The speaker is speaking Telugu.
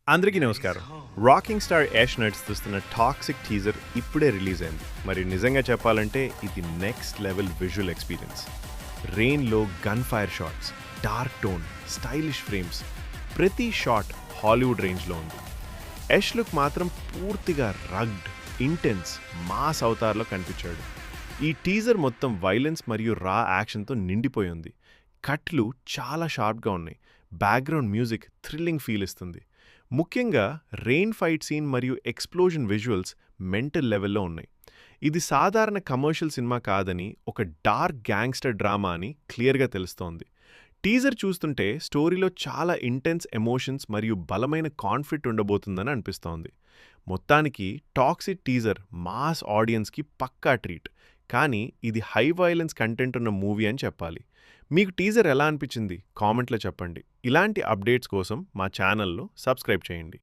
అందరికీ నమస్కారం. 'రాకింగ్ స్టార్ యాష్' నడుస్తున్న 'టాక్సిక్' టీజర్ ఇప్పుడే రిలీజ్ అయింది. మరి నిజంగా చెప్పాలంటే ఇది నెక్స్ట్ లెవెల్ విజువల్ ఎక్స్‌పీరియన్స్. రెయిన్‌లో gun fire shots, dark tone, stylish frames, ప్రతి షాట్ హాలీవుడ్ రేంజ్‌లో ఉంది. యాష్ లుక్ మాత్రం పూర్తిగా రగ్డ్, ఇంటెన్స్, మాస్ అవతార్‌లో కనిపించాడు. ఈ టీజర్ మొత్తం వైలెన్స్ మరియు రా యాక్షన్‌తో నిండిపోయి ఉంది. కట్లు చాలా షార్ప్‌గా ఉన్నాయి. బ్యాక్‌గ్రౌండ్ మ్యూజిక్ థ్రిల్లింగ్ ఫీల్ ఇస్తుంది. ముఖ్యంగా రెయిన్ ఫైట్ సీన్ మరియు ఎక్స్‌ప్లోజన్ విజువల్స్ మెంటల్ లెవెల్‌లో ఉన్నాయి. ఇది సాధారణ కమర్షియల్ సినిమా కాదని, ఒక డార్క్ గ్యాంగ్‌స్టర్ డ్రామా అని క్లియర్‌గా తెలుస్తోంది. టీజర్ చూస్తుంటే స్టోరీలో చాలా ఇంటెన్స్ ఎమోషన్స్ మరియు బలమైన కాన్ఫ్లిక్ట్ ఉండబోతుందని అనిపిస్తోంది. మొత్తానికి టాక్సిక్ టీజర్ మాస్ ఆడియన్స్‌కి పక్కా ట్రీట్. కానీ ఇది హై వయలెన్స్ కంటెంట్ ఉన్న మూవీ అని చెప్పాలి. మీకు టీజర్ ఎలా అనిపించింది? కామెంట్‌లో చెప్పండి. ఇలాంటి అప్డేట్స్ కోసం మా ఛానల్‌ను సబ్స్క్రైబ్ చేయండి.